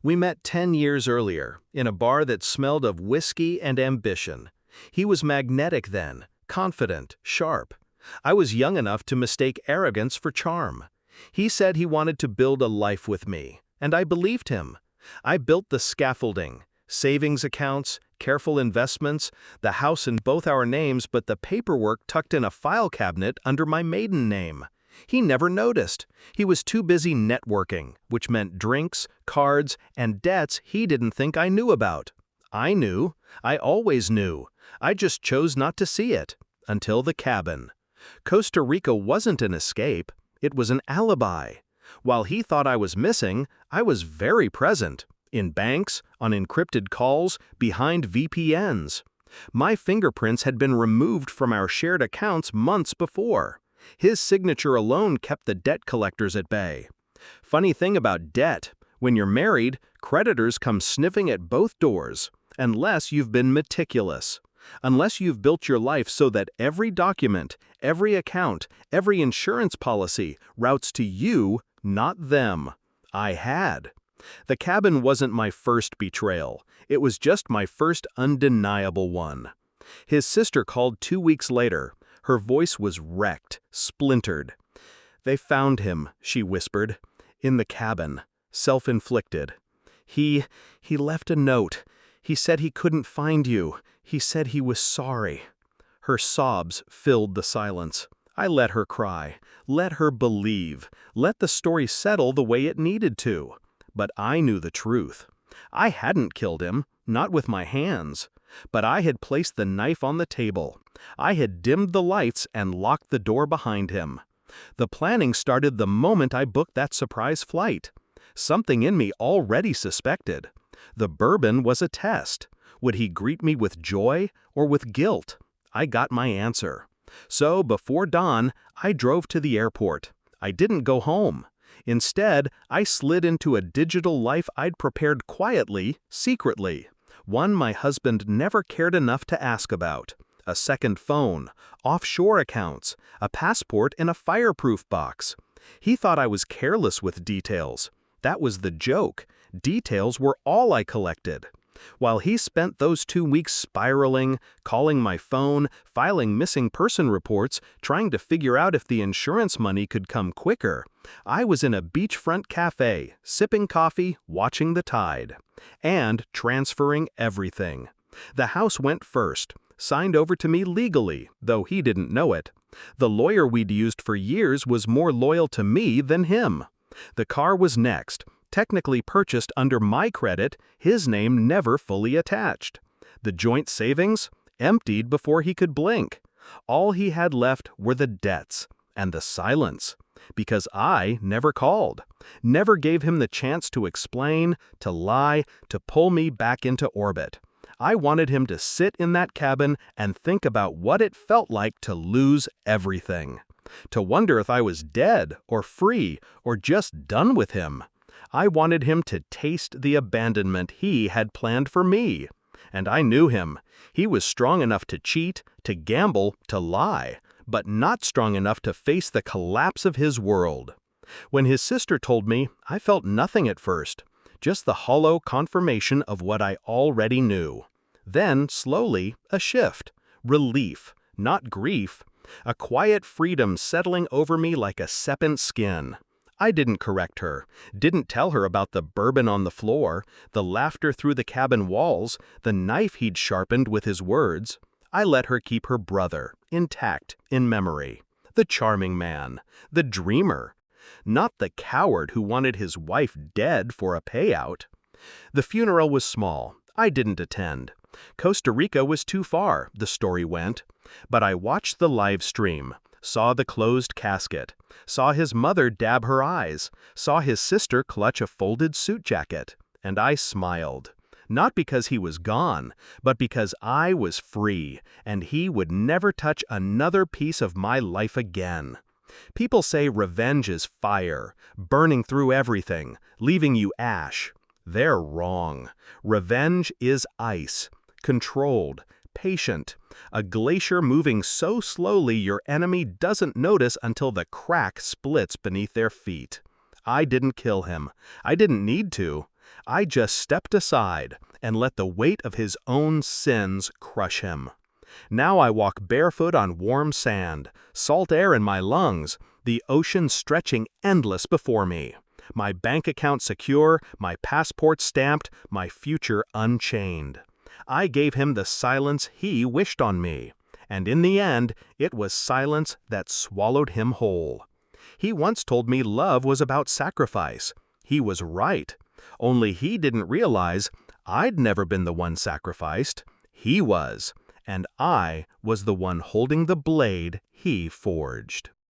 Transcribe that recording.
We met 10 years earlier, in a bar that smelled of whiskey and ambition. He was magnetic then, confident, sharp. I was young enough to mistake arrogance for charm. He said he wanted to build a life with me, and I believed him. I built the scaffolding, savings accounts, careful investments, the house in both our names, but the paperwork tucked in a file cabinet under my maiden name. He never noticed. He was too busy networking, which meant drinks, cards, and debts he didn't think I knew about. I knew. I always knew. I just chose not to see it. Until the cabin. Costa Rica wasn't an escape. It was an alibi. While he thought I was missing, I was very present. In banks, on encrypted calls, behind VPNs. My fingerprints had been removed from our shared accounts months before. His signature alone kept the debt collectors at bay. Funny thing about debt, when you're married, creditors come sniffing at both doors, unless you've been meticulous. Unless you've built your life so that every document, every account, every insurance policy routes to you, not them. I had. The cabin wasn't my first betrayal. It was just my first undeniable one. His sister called 2 weeks later. Her voice was wrecked, splintered. "They found him," she whispered. "In the cabin. Self-inflicted. He left a note. He said he couldn't find you. He said he was sorry." Her sobs filled the silence. I let her cry. Let her believe. Let the story settle the way it needed to. But I knew the truth. I hadn't killed him, not with my hands. But I had placed the knife on the table. I had dimmed the lights and locked the door behind him. The planning started the moment I booked that surprise flight. Something in me already suspected. The bourbon was a test. Would he greet me with joy or with guilt? I got my answer. So before dawn, I drove to the airport. I didn't go home. Instead, I slid into a digital life I'd prepared quietly, secretly. One my husband never cared enough to ask about. A second phone, offshore accounts, a passport in a fireproof box. He thought I was careless with details. That was the joke. Details were all I collected. While he spent those 2 weeks spiraling, calling my phone, filing missing person reports, trying to figure out if the insurance money could come quicker, I was in a beachfront cafe, sipping coffee, watching the tide. And transferring everything. The house went first, signed over to me legally, though he didn't know it. The lawyer we'd used for years was more loyal to me than him. The car was next, technically purchased under my credit, his name never fully attached. The joint savings? Emptied before he could blink. All he had left were the debts, and the silence. Because I never called, never gave him the chance to explain, to lie, to pull me back into orbit. I wanted him to sit in that cabin and think about what it felt like to lose everything. To wonder if I was dead, or free, or just done with him. I wanted him to taste the abandonment he had planned for me. And I knew him. He was strong enough to cheat, to gamble, to lie, but not strong enough to face the collapse of his world. When his sister told me, I felt nothing at first, just the hollow confirmation of what I already knew. Then, slowly, a shift. Relief, not grief. A quiet freedom settling over me like a sepent skin. I didn't correct her, didn't tell her about the bourbon on the floor, the laughter through the cabin walls, the knife he'd sharpened with his words. I let her keep her brother, intact, in memory. The charming man, the dreamer. Not the coward who wanted his wife dead for a payout. The funeral was small. I didn't attend. Costa Rica was too far, the story went. But I watched the live stream, saw the closed casket, saw his mother dab her eyes, saw his sister clutch a folded suit jacket, and I smiled. Not because he was gone, but because I was free, and he would never touch another piece of my life again. People say revenge is fire, burning through everything, leaving you ash. They're wrong. Revenge is ice, controlled, patient, a glacier moving so slowly your enemy doesn't notice until the crack splits beneath their feet. I didn't kill him. I didn't need to. I just stepped aside and let the weight of his own sins crush him. Now I walk barefoot on warm sand, salt air in my lungs, the ocean stretching endless before me. My bank account secure, my passport stamped, my future unchained. I gave him the silence he wished on me, and in the end, it was silence that swallowed him whole. He once told me love was about sacrifice. He was right. Only he didn't realize I'd never been the one sacrificed. He was, and I was the one holding the blade he forged.